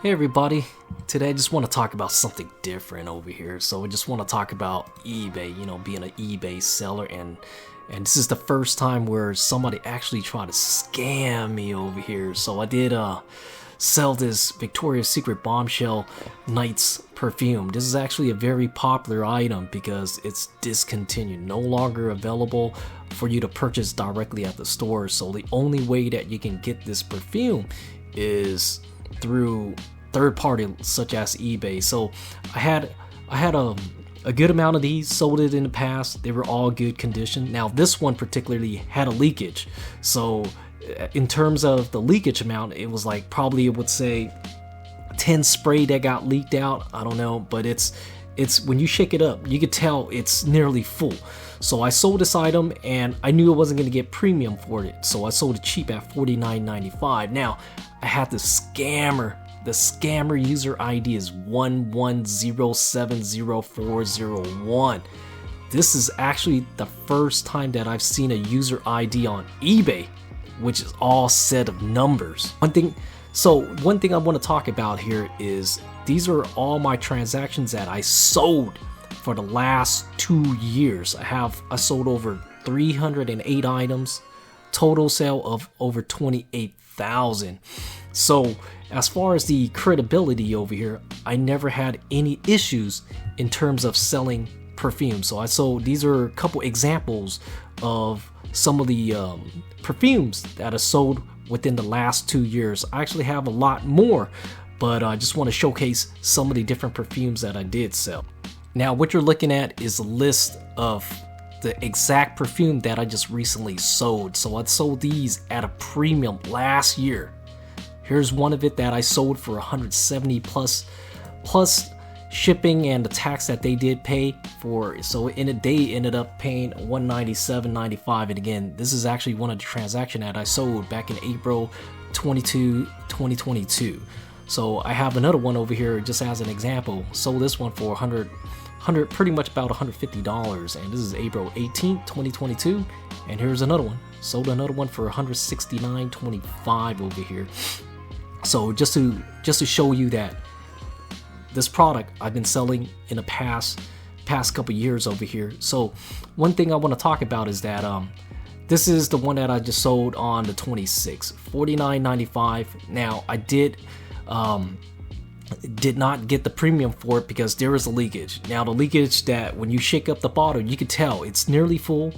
Hey everybody, today I just want to talk about something different over here. So I just want to talk about eBay, being an eBay seller, and this is the first time where somebody actually tried to scam me over here. So I did sell this Victoria's Secret Bombshell Nights perfume. This is actually a very popular item because it's discontinued, no longer available for you to purchase directly at the store. So the only way that you can get this perfume is through third party such as eBay. So I had a good amount of these, sold it in the past. They were all good condition. Now this one particularly had a leakage. So in terms of the leakage amount, it was like probably, it would say 10 spray that got leaked out. I don't know, but it's when you shake it up, you could tell it's nearly full. So I sold this item and I knew I wasn't going to get premium for it. So I sold it cheap at $49.95. Now I had the scammer. The scammer user ID is 11070401. This is actually the first time that I've seen a user ID on eBay, which is all set of numbers. One thing I want to talk about here is these are all my transactions that I sold for the last 2 years. I sold over 308 items, total sale of over 28,000. So as far as the credibility over here, I never had any issues in terms of selling perfume. So these are a couple examples of some of the perfumes that I sold within the last 2 years. I actually have a lot more, but I just want to showcase some of the different perfumes that I did sell. Now what you're looking at is a list of the exact perfume that I just recently sold. So I sold these at a premium last year. Here's one of it that I sold for 170 plus shipping and the tax that they did pay for. So in a day ended up paying $197.95. And again, this is actually one of the transactions that I sold back in April 2022. So I have another one over here just as an example. Sold this one for pretty much about $150, and this is April 18th, 2022. And here's another one. Sold another one for $169.25 over here. So just to show you that this product I've been selling in the past couple years over here. So one thing I want to talk about is that this is the one that I just sold on the 26th, $49.95. Now I did not get the premium for it because there was a leakage. Now the leakage that when you shake up the bottle, you can tell it's nearly full.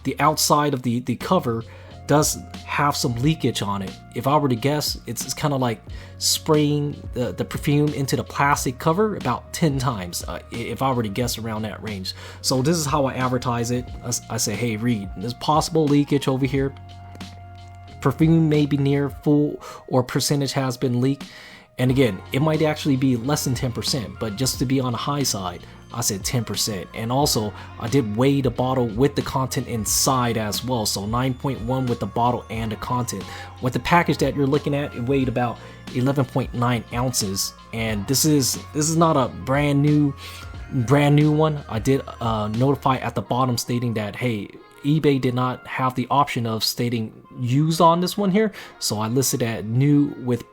The outside of the cover does have some leakage on it. If I were to guess, it's kind of like spraying the perfume into the plastic cover about 10 times, if I were to guess around that range. So this is how I advertise it. I say, hey, read, there's possible leakage over here. Perfume may be near full or percentage has been leaked. And again, it might actually be less than 10%, but just to be on the high side, I said 10%. And also, I did weigh the bottle with the content inside as well. So 9.1 with the bottle and the content. With the package that you're looking at, it weighed about 11.9 ounces. And this is not a brand new one. I did notify at the bottom stating that, hey, eBay did not have the option of stating used on this one here. So I listed at new with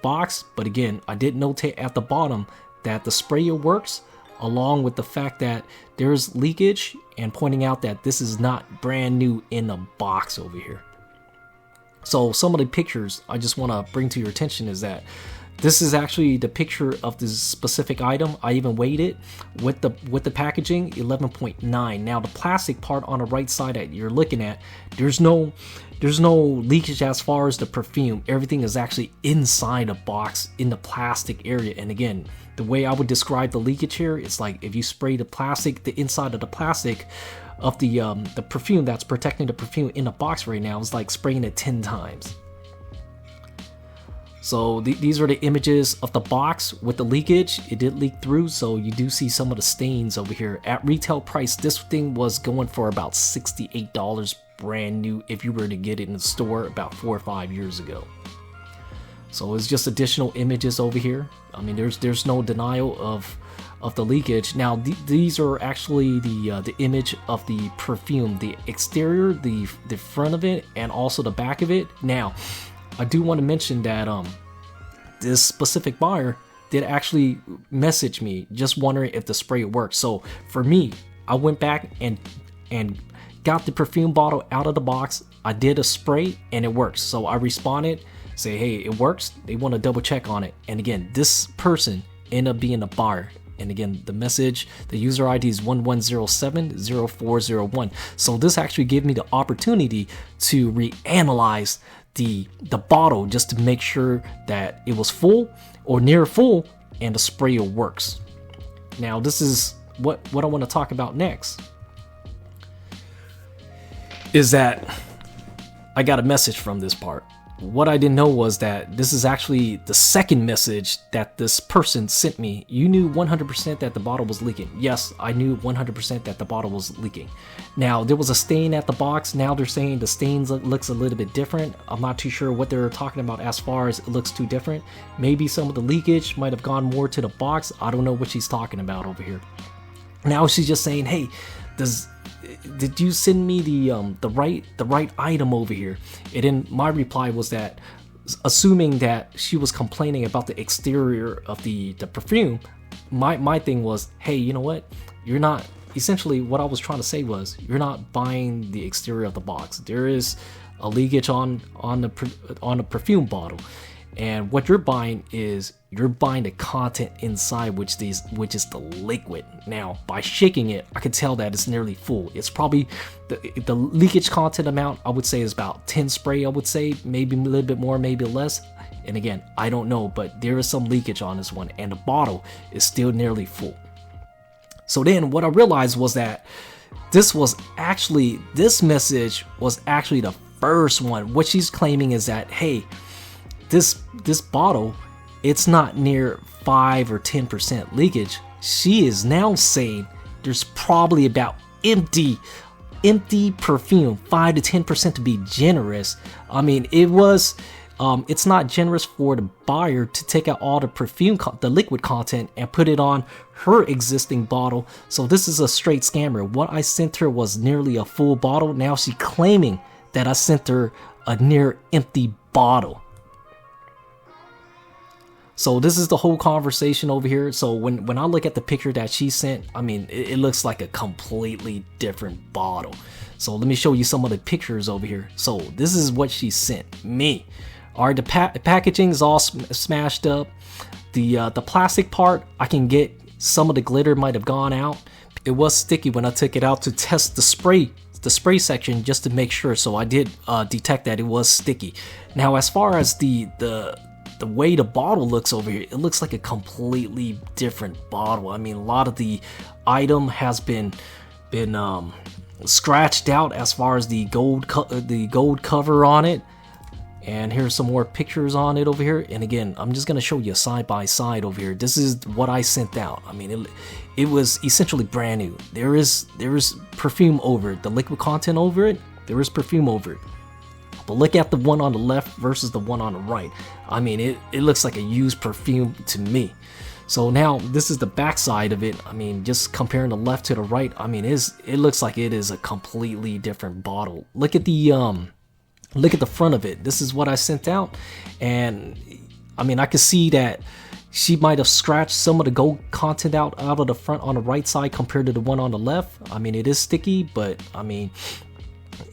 box, but again, I did notate at the bottom that the sprayer works, along with the fact that there's leakage, and pointing out that this is not brand new in the box over here. So some of the pictures I just want to bring to your attention is that this is actually the picture of this specific item. I even weighed it with the packaging, 11.9. Now the plastic part on the right side that you're looking at, there's no leakage as far as the perfume. Everything is actually inside a box in the plastic area. And again, the way I would describe the leakage here, it's like if you spray the inside of the plastic of the perfume that's protecting the perfume in the box right now, it's like spraying it 10 times. So these are the images of the box with the leakage. It did leak through, so you do see some of the stains over here. At retail price, this thing was going for about $68 brand new if you were to get it in the store about 4 or 5 years ago. So it's just additional images over here. I mean, there's no denial of the leakage. Now these are actually the image of the perfume, the exterior, the front of it, and also the back of it. Now I do want to mention that this specific buyer did actually message me just wondering if the spray works. So for me, I went back and got the perfume bottle out of the box. I did a spray and it works. So I responded, say, hey, it works. They want to double check on it. And again, this person ended up being a buyer. And again, the message, the user ID is 11070401. So this actually gave me the opportunity to reanalyze the bottle just to make sure that it was full or near full and the sprayer works. Now this is what I want to talk about next, is that I got a message from this part. What I didn't know was that this is actually the second message that this person sent me. You knew 100% that the bottle was leaking. Yes, I knew 100% that the bottle was leaking. Now, there was a stain at the box. Now they're saying the stains looks a little bit different. I'm not too sure what they're talking about as far as it looks too different. Maybe some of the leakage might have gone more to the box. I don't know what she's talking about over here. Now she's just saying, hey, did you send me the right item over here? And then my reply was that, assuming that she was complaining about the exterior of the perfume, my thing was, hey, you know what? You're not, essentially what I was trying to say was, you're not buying the exterior of the box. There is a leakage on the perfume bottle. And what you're buying is the content inside, which is the liquid. Now, by shaking it, I can tell that it's nearly full. It's probably the leakage content amount, I would say, is about 10 spray. I would say maybe a little bit more, maybe less. And again, I don't know, but there is some leakage on this one, and the bottle is still nearly full. So then, what I realized was that this message was actually the first one. What she's claiming is that, hey, this bottle, it's not near 5 or 10% leakage. She is now saying there's probably about empty perfume, 5 to 10% to be generous. I mean, it's not generous for the buyer to take out all the perfume, the liquid content, and put it on her existing bottle. So this is a straight scammer. What I sent her was nearly a full bottle. Now she's claiming that I sent her a near empty bottle. So this is the whole conversation over here. So when I look at the picture that she sent, I mean, it looks like a completely different bottle. So let me show you some of the pictures over here. So this is what she sent me. All right, the packaging is all smashed up. The plastic part, I can get some of the glitter might have gone out. It was sticky when I took it out to test the spray section just to make sure. So I did detect that it was sticky. Now, as far as the way the bottle looks over here, it looks like a completely different bottle. I mean, a lot of the item has been scratched out as far as the gold cover on it. And here's some more pictures on it over here. And again, I'm just gonna show you side by side over here. This is what I sent out. I mean, it was essentially brand new. There is perfume over it, the liquid content over it. There is perfume over it. But look at the one on the left versus the one on the right. I mean, it looks like a used perfume to me. So now this is the back side of it. I mean, just comparing the left to the right, I mean, it looks like it is a completely different bottle. Look at the front of it. This is what I sent out, and I mean, I could see that she might have scratched some of the gold content out of the front on the right side compared to the one on the left. I mean, it is sticky, but I mean,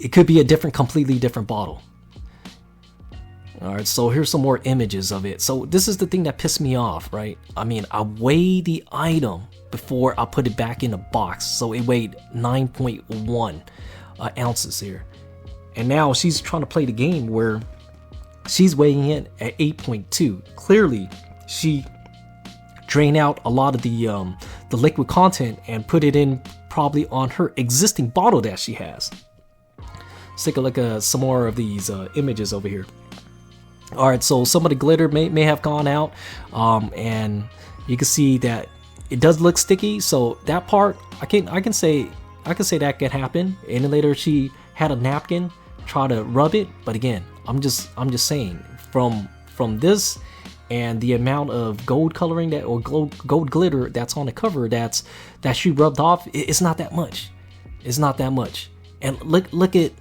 it could be a completely different bottle. Alright, so here's some more images of it. So this is the thing that pissed me off, right? I mean, I weighed the item before I put it back in the box. So it weighed 9.1 ounces here. And now she's trying to play the game where she's weighing it at 8.2. Clearly, she drained out a lot of the liquid content and put it in probably on her existing bottle that she has. Let's take a look at some more of these images over here. All right, so some of the glitter may have gone out, and you can see that it does look sticky. So that part, I can say that could happen. And then later she had a napkin, try to rub it, but again, I'm just saying from this and the amount of gold coloring that or gold glitter that's on the cover that she rubbed off, it's not that much. It's not that much. And look at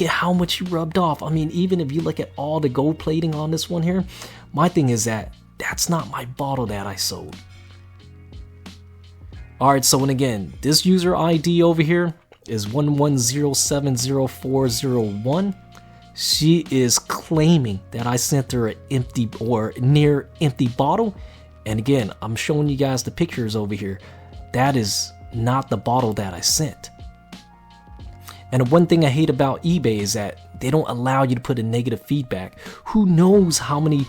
how much she rubbed off. I mean, even if you look at all the gold plating on this one here, my thing is that That's not my bottle that I sold. Alright, so and again, this user ID over here is 110704001. She is claiming that I sent her an empty or near empty bottle. And again, I'm showing you guys the pictures over here. That is not the bottle that I sent. And the one thing I hate about eBay is that they don't allow you to put a negative feedback. Who knows how many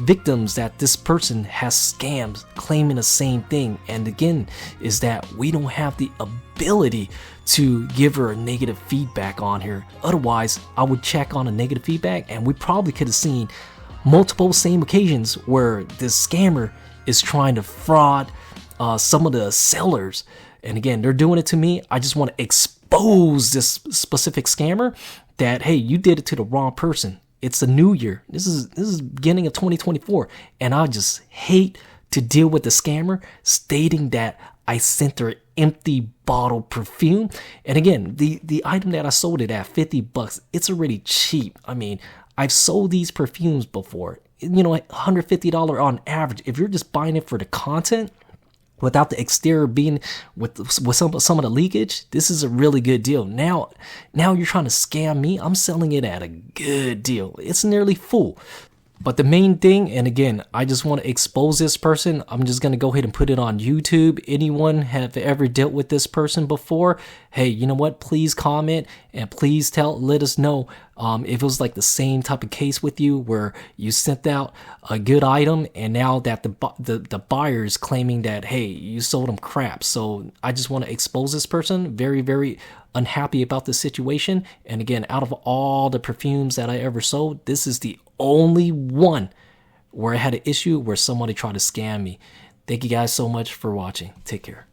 victims that this person has scammed claiming the same thing. And again, is that we don't have the ability to give her a negative feedback on here. Otherwise, I would check on a negative feedback, and we probably could have seen multiple same occasions where this scammer is trying to fraud some of the sellers. And again, they're doing it to me. I just want to expose this specific scammer that, hey, you did it to the wrong person. It's a new year. This is beginning of 2024, and I just hate to deal with the scammer stating that I sent her empty bottle perfume. And again, the item that I sold it at $50, it's already cheap. I mean, I've sold these perfumes before, you know, $150 on average. If you're just buying it for the content without the exterior being with some of the leakage, this is a really good deal. Now you're trying to scam me. I'm selling it at a good deal. It's nearly full. But the main thing, and again, I just want to expose this person. I'm just going to go ahead and put it on YouTube. Anyone have ever dealt with this person before? Hey, you know what? Please comment and please let us know if it was like the same type of case with you where you sent out a good item and now that the buyer is claiming that, hey, you sold them crap. So I just want to expose this person. Very, very unhappy about this situation. And again, out of all the perfumes that I ever sold, this is the only one where I had an issue where somebody tried to scam me. Thank you guys so much for watching. Take care.